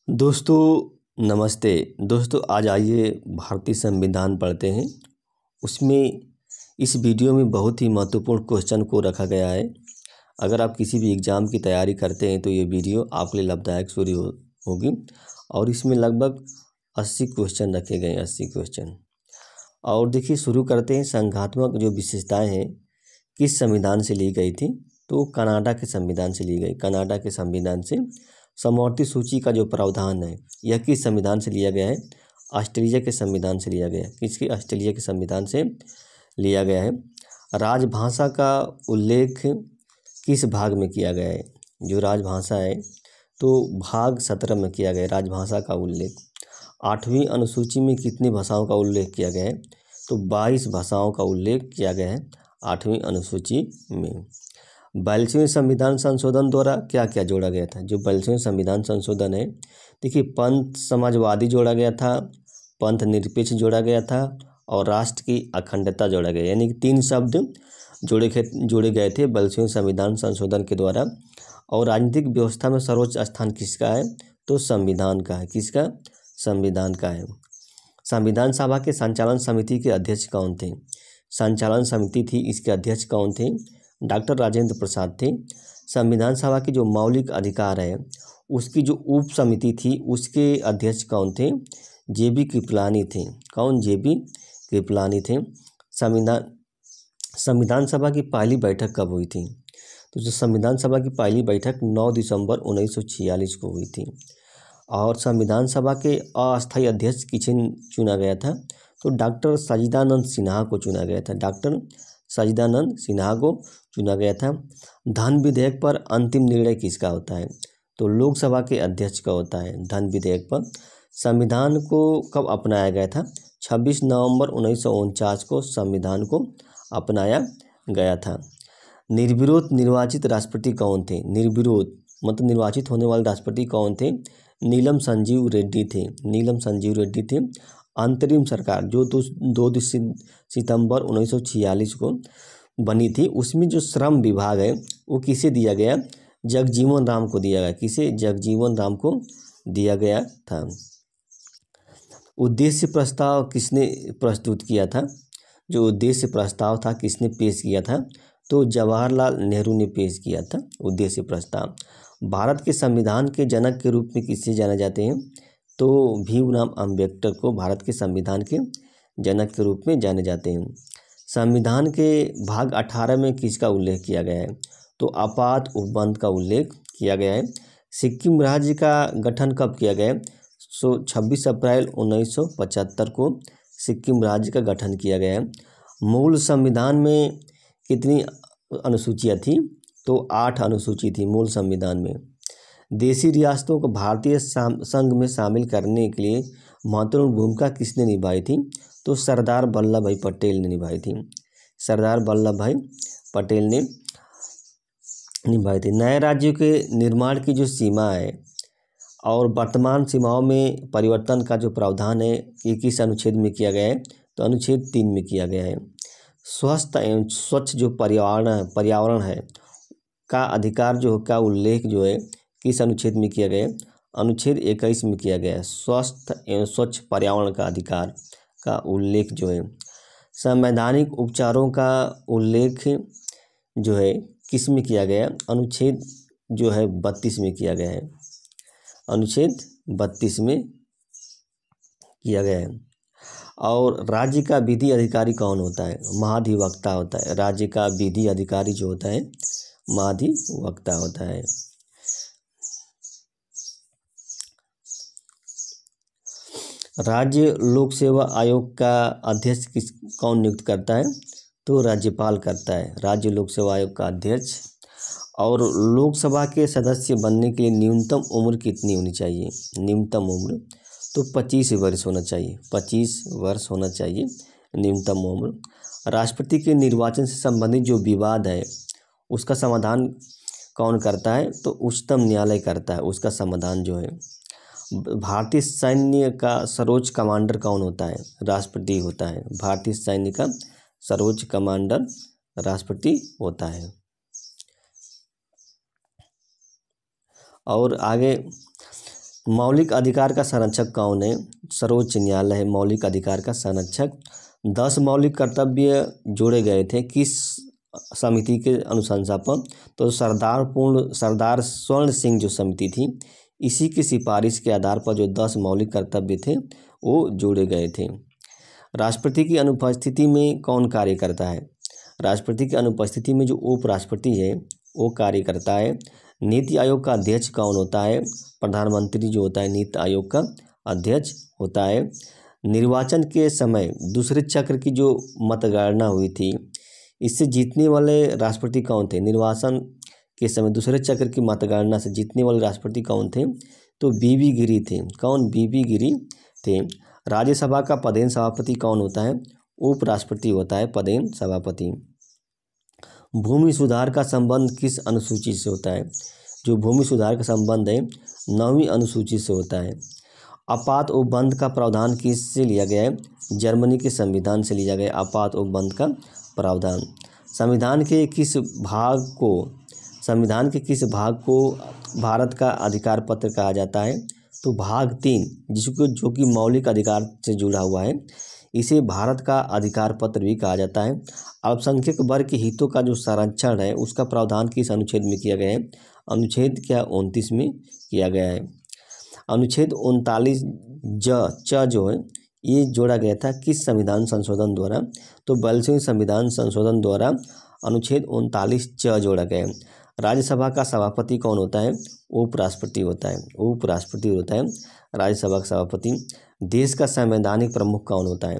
दोस्तों नमस्ते। दोस्तों आज आइए भारतीय संविधान पढ़ते हैं। उसमें इस वीडियो में बहुत ही महत्वपूर्ण क्वेश्चन को रखा गया है। अगर आप किसी भी एग्ज़ाम की तैयारी करते हैं तो ये वीडियो आपके लिए लाभदायक होगी। और इसमें लगभग 80 क्वेश्चन रखे गए हैं, 80 क्वेश्चन। और देखिए शुरू करते हैं। संघात्मक जो विशेषताएँ हैं किस संविधान से ली गई थी, तो कनाडा के संविधान से ली गई। कनाडा के संविधान से समवर्ती सूची का जो प्रावधान है यह किस संविधान से लिया गया है? ऑस्ट्रेलिया के संविधान से लिया गया है। किसके? ऑस्ट्रेलिया के संविधान से लिया गया है। राजभाषा का उल्लेख किस भाग में किया गया है? जो राजभाषा है तो भाग 17 में किया गया है राजभाषा का उल्लेख। 8वीं अनुसूची में कितनी भाषाओं का उल्लेख किया गया है? तो 22 भाषाओं का उल्लेख किया गया है 8वीं अनुसूची में। 42वें संविधान संशोधन द्वारा क्या क्या जोड़ा गया था? जो 42वें संविधान संशोधन है, देखिए पंथ समाजवादी जोड़ा गया था, पंथ निरपेक्ष जोड़ा गया था और राष्ट्र की अखंडता जोड़ा गया। यानी कि 3 शब्द जोड़े गए थे 42वें संविधान संशोधन के द्वारा। और राजनीतिक व्यवस्था में सर्वोच्च स्थान किसका है? तो संविधान का है। किसका? संविधान का है। संविधान सभा के संचालन समिति के अध्यक्ष कौन थे? संचालन समिति थी, इसके अध्यक्ष कौन थे? डॉक्टर राजेंद्र प्रसाद थे। संविधान सभा के जो मौलिक अधिकार है उसकी जो उप समिति थी उसके अध्यक्ष कौन थे? जेबी कृपलानी थे। कौन? जेबी कृपलानी थे। संविधान सभा की पहली बैठक कब हुई थी? तो जो संविधान सभा की पहली बैठक 9 दिसंबर 1946 को हुई थी। और संविधान सभा के अस्थायी अध्यक्ष किसे चुना गया था? तो डॉक्टर सच्चिदानंद सिन्हा को चुना गया था। डॉक्टर सच्चिदानंद सिन्हा को चुना गया था। धन विधेयक पर अंतिम निर्णय किसका होता है? तो लोकसभा के अध्यक्ष का होता है धन विधेयक पर। संविधान को कब अपनाया गया था? 26 नवंबर 1949 को संविधान को अपनाया गया था। निर्विरोध निर्वाचित राष्ट्रपति कौन थे? निर्विरोध मतलब निर्वाचित होने वाले राष्ट्रपति कौन थे? नीलम संजीव रेड्डी थे। नीलम संजीव रेड्डी थे। अंतरिम सरकार जो 2 सितंबर 1946 को बनी थी, उसमें जो श्रम विभाग है वो किसे दिया गया? जगजीवन राम को दिया गया। किसे? जगजीवन राम को दिया गया था। उद्देश्य प्रस्ताव किसने प्रस्तुत किया था? जो उद्देश्य प्रस्ताव था किसने पेश किया था? तो जवाहरलाल नेहरू ने पेश किया था उद्देश्य प्रस्ताव। भारत के संविधान के जनक के रूप में किससे जाने जाते हैं? तो भीमराव अम्बेडकर को भारत के संविधान के जनक के रूप में जाने जाते हैं। संविधान के भाग 18 में किसका उल्लेख किया गया है? तो आपात उपबंध का उल्लेख किया गया है। सिक्किम राज्य का गठन कब किया गया है? 26 अप्रैल 1975 को सिक्किम राज्य का गठन किया गया है। मूल संविधान में कितनी अनुसूचियाँ थी? तो 8 अनुसूची थी मूल संविधान में। देशी रियासतों को भारतीय संघ में शामिल करने के लिए महत्वपूर्ण भूमिका किसने निभाई थी? तो सरदार वल्लभ भाई पटेल ने निभाई थी। सरदार वल्लभ भाई पटेल ने निभाई थी। नए राज्यों के निर्माण की जो सीमा है और वर्तमान सीमाओं में परिवर्तन का जो प्रावधान है ये किस अनुच्छेद में किया गया है? तो अनुच्छेद 3 में किया गया है। स्वस्थ एवं स्वच्छ जो पर्यावरण है का अधिकार जो का उल्लेख जो है किस अनुच्छेद में किया गया है? अनुच्छेद 21 में किया गया है। स्वस्थ एवं स्वच्छ पर्यावरण का अधिकार का उल्लेख जो है। संवैधानिक उपचारों का उल्लेख जो है किस में किया गया? अनुच्छेद जो है 32 में किया गया है। अनुच्छेद 32 में किया गया है। और राज्य का विधि अधिकारी कौन होता है? महाधिवक्ता होता है। राज्य का विधि अधिकारी जो होता है महाधिवक्ता होता है। राज्य लोक सेवा आयोग का अध्यक्ष कौन नियुक्त करता है? तो राज्यपाल करता है राज्य लोक सेवा आयोग का अध्यक्ष। और लोकसभा के सदस्य बनने के लिए न्यूनतम उम्र कितनी होनी चाहिए? न्यूनतम उम्र तो 25 वर्ष होना चाहिए। 25 वर्ष होना चाहिए न्यूनतम उम्र। राष्ट्रपति के निर्वाचन से संबंधित जो विवाद है उसका समाधान कौन करता है? तो उच्चतम न्यायालय करता है उसका समाधान जो है। भारतीय सैन्य का सर्वोच्च कमांडर कौन होता है? राष्ट्रपति होता है। भारतीय सैन्य का सर्वोच्च कमांडर राष्ट्रपति होता है। और आगे मौलिक अधिकार का संरक्षक कौन है? सर्वोच्च न्यायालय है मौलिक अधिकार का संरक्षक। 10 मौलिक कर्तव्य जोड़े गए थे किस समिति के अनुशंसा पर? तो सरदार स्वर्ण सिंह जो समिति थी, इसी की सिफारिश के आधार पर जो 10 मौलिक कर्तव्य थे वो जोड़े गए थे। राष्ट्रपति की अनुपस्थिति में कौन कार्य करता है? राष्ट्रपति की अनुपस्थिति में जो उपराष्ट्रपति है वो कार्य करता है। नीति आयोग का अध्यक्ष कौन होता है? प्रधानमंत्री जो होता है नीति आयोग का अध्यक्ष होता है। निर्वाचन के समय दूसरे चक्र की जो मतगणना हुई थी, इससे जीतने वाले राष्ट्रपति कौन थे? निर्वाचन के समय दूसरे चक्र की मतगणना से जीतने वाले राष्ट्रपति कौन थे? तो बीबी गिरी थे। कौन? बीबी गिरी थे। राज्यसभा का पदेन सभापति कौन होता है? उपराष्ट्रपति होता है पदेन सभापति। भूमि सुधार का संबंध किस अनुसूची से होता है? जो भूमि सुधार का संबंध है 9वीं अनुसूची से होता है। आपात उपबंध का प्रावधान किससे लिया गया है? जर्मनी के संविधान से लिया गया आपात उपबंध का प्रावधान। संविधान के किस भाग को भारत का अधिकार पत्र कहा जाता है? तो भाग 3 जो कि मौलिक अधिकार से जुड़ा हुआ है, इसे भारत का अधिकार पत्र भी कहा जाता है। अल्पसंख्यक वर्ग के हितों का जो संरक्षण है उसका प्रावधान किस अनुच्छेद में किया गया है? अनुच्छेद 29 में किया गया है। अनुच्छेद 39 च जो है ये जोड़ा गया था किस संविधान संशोधन द्वारा? तो 42वें संविधान संशोधन द्वारा अनुच्छेद 39 च जोड़ा गया है। राज्यसभा का सभापति कौन होता है? उपराष्ट्रपति होता है। उपराष्ट्रपति होता है राज्यसभा का सभापति। देश का संवैधानिक प्रमुख कौन होता है?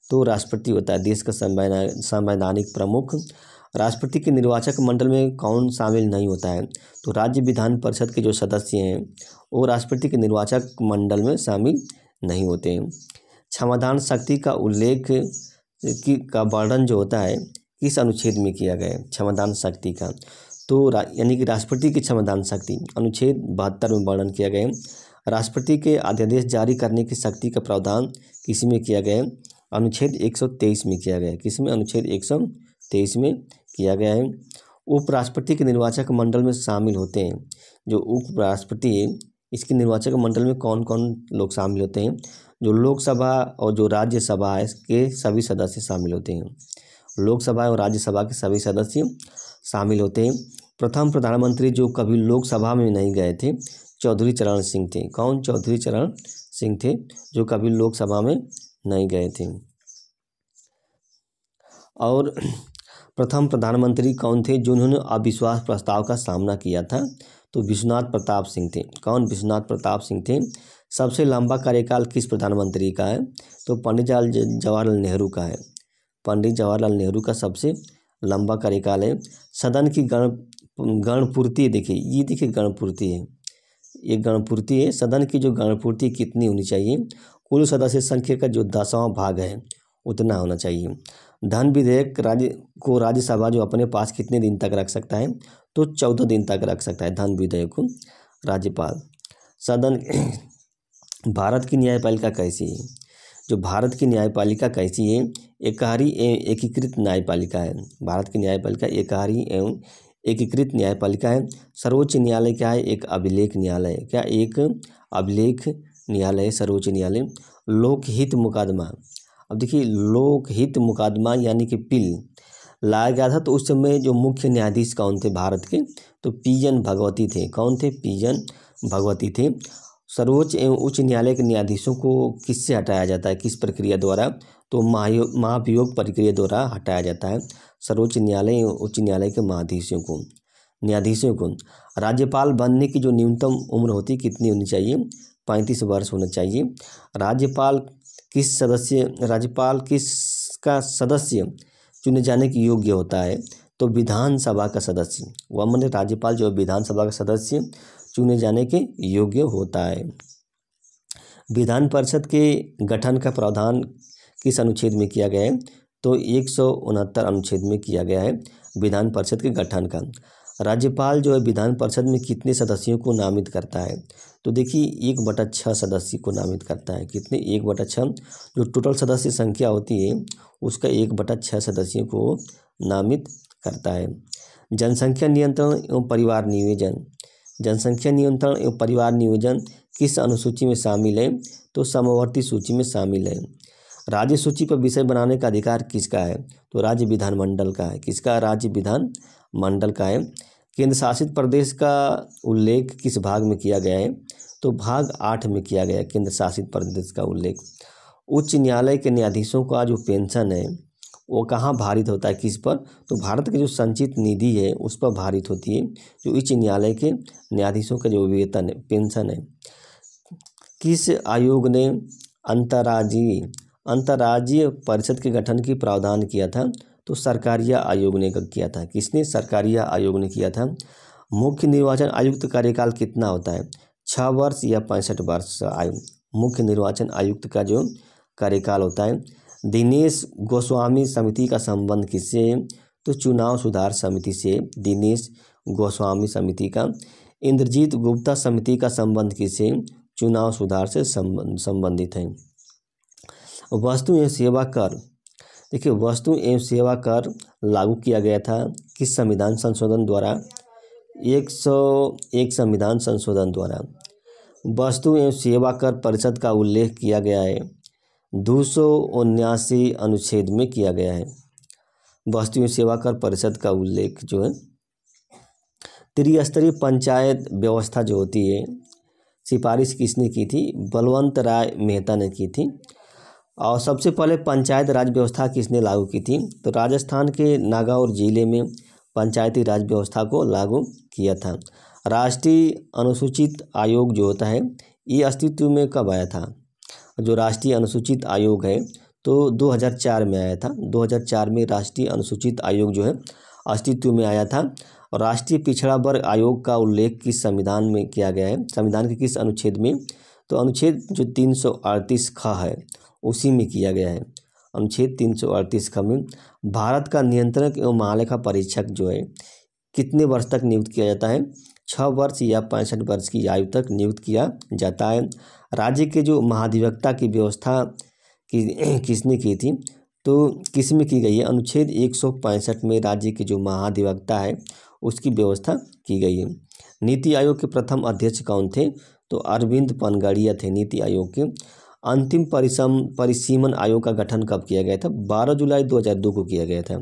तो राष्ट्रपति होता है देश का संवैधानिक प्रमुख। राष्ट्रपति के निर्वाचक मंडल में कौन शामिल नहीं होता है? तो राज्य विधान परिषद के जो सदस्य हैं वो राष्ट्रपति के निर्वाचक मंडल में शामिल नहीं होते हैं। क्षमादान शक्ति का उल्लेख का वर्णन जो होता है किस अनुच्छेद में किया गया है? क्षमादान शक्ति का, तो यानी कि राष्ट्रपति की क्षमादान शक्ति अनुच्छेद 72 में वर्णन किया गया है। राष्ट्रपति के अध्यादेश जारी करने की शक्ति का प्रावधान किस में किया गया है? अनुच्छेद 123 में किया गया है। किसमें? अनुच्छेद 123 में किया गया है। उपराष्ट्रपति के निर्वाचक मंडल में शामिल होते हैं जो उपराष्ट्रपति है, इसके निर्वाचक मंडल में कौन कौन लोग शामिल होते हैं? जो लोकसभा और जो राज्यसभा है के सभी सदस्य शामिल होते हैं। लोकसभा और राज्यसभा के सभी सदस्य शामिल होते हैं। प्रथम प्रधानमंत्री जो कभी लोकसभा में नहीं गए थे चौधरी चरण सिंह थे। कौन? चौधरी चरण सिंह थे जो कभी लोकसभा में नहीं गए थे। और प्रथम प्रधानमंत्री कौन थे जिन्होंने अविश्वास प्रस्ताव का सामना किया था? तो विश्वनाथ प्रताप सिंह थे। कौन? विश्वनाथ प्रताप सिंह थे। सबसे लंबा कार्यकाल किस प्रधानमंत्री का है? तो पंडित जवाहरलाल नेहरू का है। पंडित जवाहरलाल नेहरू का सबसे लंबा कार्यकाल है। सदन की गणपूर्ति देखिए गणपूर्ति है, ये गणपूर्ति है। सदन की जो गणपूर्ति कितनी होनी चाहिए? कुल सदस्य संख्या का जो 10वां भाग है उतना होना चाहिए। धन विधेयक राज्यसभा जो अपने पास कितने दिन तक रख सकता है? तो 14 दिन तक रख सकता है धन विधेयक को राज्यपाल। सदन भारत की न्यायपालिका कैसी है? जो भारत की न्यायपालिका कैसी है? एकहारी एवं एकीकृत न्यायपालिका है। भारत की न्यायपालिका एकहारी एवं एकीकृत न्यायपालिका है। सर्वोच्च न्यायालय क्या है? एक अभिलेख न्यायालय है। क्या? एक अभिलेख न्यायालय है सर्वोच्च न्यायालय। लोकहित मुकदमा, अब देखिए लोकहित मुकदमा यानी कि पिल लाया गया था तो उस समय जो मुख्य न्यायाधीश कौन थे भारत के? तो पी.एन. भगवती थे। कौन थे? पी.एन. भगवती थे। सर्वोच्च एवं उच्च न्यायालय के न्यायाधीशों को किससे हटाया जाता है? किस प्रक्रिया द्वारा? तो महाभियोग प्रक्रिया द्वारा हटाया जाता है सर्वोच्च न्यायालय एवं उच्च न्यायालय के न्यायाधीशों को। राज्यपाल बनने की जो न्यूनतम उम्र होती कितनी होनी चाहिए? 35 वर्ष होना चाहिए। राज्यपाल किसका सदस्य चुने जाने के योग्य होता है? तो विधानसभा का सदस्य, वह माने राज्यपाल जो विधानसभा का सदस्य चुने जाने के योग्य होता है। विधान परिषद के गठन का प्रावधान किस अनुच्छेद में किया गया है? तो 169 अनुच्छेद में किया गया है विधान परिषद के गठन का। राज्यपाल जो है विधान परिषद में कितने सदस्यों को नामित करता है? तो देखिए 1/6 सदस्य को नामित करता है। कितने? 1/6 जो टोटल सदस्य संख्या होती है उसका 1/6 सदस्यों को नामित करता है। जनसंख्या नियंत्रण एवं परिवार नियोजन किस अनुसूची में शामिल है? तो समवर्ती सूची में शामिल है। राज्य सूची पर विषय बनाने का अधिकार किसका है? तो राज्य विधानमंडल का है। किसका? राज्य विधानमंडल का है। केंद्र शासित प्रदेश का उल्लेख किस भाग में किया गया है? तो भाग 8 में किया गया है केंद्र शासित प्रदेश का उल्लेख। उच्च न्यायालय के न्यायाधीशों का जो पेंशन है वो कहाँ भारित होता है, किस पर? तो भारत की जो संचित निधि है उस पर भारित होती है, जो उच्च न्यायालय के न्यायाधीशों का जो वेतन है, पेंशन है। किस आयोग ने अंतर्राज्यीय परिषद के गठन की प्रावधान किया था? तो सरकारिया आयोग ने किया था। किसने? सरकारिया आयोग ने किया था। मुख्य निर्वाचन आयुक्त कार्यकाल कितना होता है? 6 वर्ष या 65 वर्ष आयु मुख्य निर्वाचन आयुक्त का जो कार्यकाल होता है। दिनेश गोस्वामी समिति का संबंध किससे है? तो चुनाव सुधार समिति से। दिनेश गोस्वामी समिति का। इंद्रजीत गुप्ता समिति का संबंध किससे? चुनाव सुधार से संबंधित है। वस्तु एवं सेवा कर, देखिए वस्तु एवं सेवा कर लागू किया गया था किस संविधान संशोधन द्वारा? 101 संविधान संशोधन द्वारा। वस्तु एवं सेवा कर परिषद का उल्लेख किया गया है 279 अनुच्छेद में किया गया है। वस्तु एवं सेवा कर परिषद का उल्लेख जो है। त्रिस्तरीय पंचायत व्यवस्था जो होती है, सिफारिश किसने की थी? बलवंत राय मेहता ने की थी। और सबसे पहले पंचायत राज व्यवस्था किसने लागू की थी? तो राजस्थान के नागौर जिले में पंचायती राज व्यवस्था को लागू किया था। राष्ट्रीय अनुसूचित आयोग जो होता है ये अस्तित्व में कब आया था? जो राष्ट्रीय अनुसूचित आयोग है तो 2004 में आया था। 2004 में राष्ट्रीय अनुसूचित आयोग जो है अस्तित्व में आया था। और राष्ट्रीय पिछड़ा वर्ग आयोग का उल्लेख किस संविधान में किया गया है? संविधान के किस अनुच्छेद में? तो अनुच्छेद जो 338 ख है उसी में किया गया है। अनुच्छेद 338 ख में भारत का नियंत्रक एवं महालेखा परीक्षक जो है कितने वर्ष तक नियुक्त किया जाता है? 6 वर्ष या 65 वर्ष की आयु तक नियुक्त किया जाता है। राज्य के जो महाधिवक्ता की व्यवस्था किसने की थी? तो किस में की गई है? अनुच्छेद 165 में राज्य के जो महाधिवक्ता है उसकी व्यवस्था की गई है। नीति आयोग के प्रथम अध्यक्ष कौन थे? तो अरविंद पनगड़िया थे नीति आयोग के। अंतिम परिसीमन आयोग का गठन कब किया गया था? 12 जुलाई 2002 को किया गया था।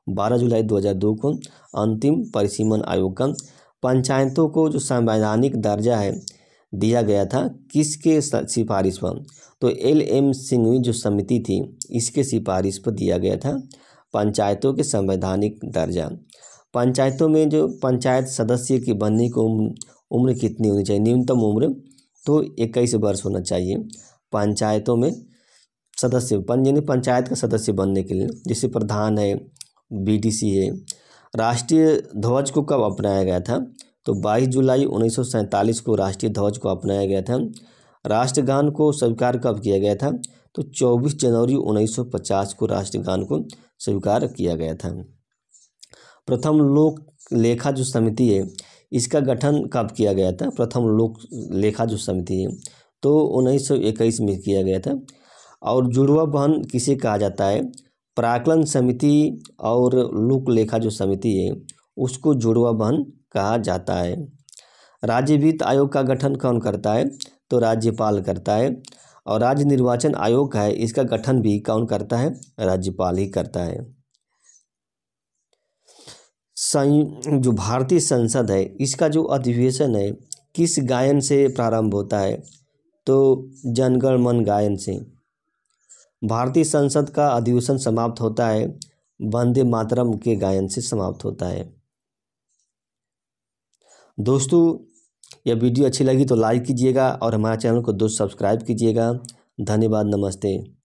12 जुलाई 2002 को अंतिम परिसीमन आयोग का। पंचायतों को जो संवैधानिक दर्जा है दिया गया था किसके सिफारिश पर? तो LM सिंघवी जो समिति थी इसके सिफारिश पर दिया गया था पंचायतों के संवैधानिक दर्जा। पंचायतों में जो पंचायत सदस्य की बनने की उम्र कितनी होनी चाहिए? न्यूनतम उम्र तो 21 वर्ष होना चाहिए पंचायतों में सदस्य यानी पंचायत का सदस्य बनने के लिए। जैसे प्रधान है, BDC है। राष्ट्रीय ध्वज को कब अपनाया गया था? तो 22 जुलाई 1947 को राष्ट्रीय ध्वज को अपनाया गया था। राष्ट्रगान को स्वीकार कब किया गया था? तो 24 जनवरी 1950 को राष्ट्रगान को स्वीकार किया गया था। प्रथम लोक लेखा जो समिति है इसका गठन कब किया गया था? प्रथम लोक लेखा जो समिति है तो 1921 में किया गया था। और जुड़वा बहन किसे कहा जाता है? प्राक्कलन समिति और लोक लेखा जो समिति है उसको जुड़वा बहन कहा जाता है। राज्य वित्त आयोग का गठन कौन करता है? तो राज्यपाल करता है। और राज्य निर्वाचन आयोग है इसका गठन भी कौन करता है? राज्यपाल ही करता है। जो भारतीय संसद है इसका जो अधिवेशन है किस गायन से प्रारंभ होता है? तो जनगण मन गायन से। भारतीय संसद का अधिवेशन समाप्त होता है वंदे मातरम के गायन से समाप्त होता है। दोस्तों यह वीडियो अच्छी लगी तो लाइक कीजिएगा और हमारे चैनल को दोस्त सब्सक्राइब कीजिएगा। धन्यवाद, नमस्ते।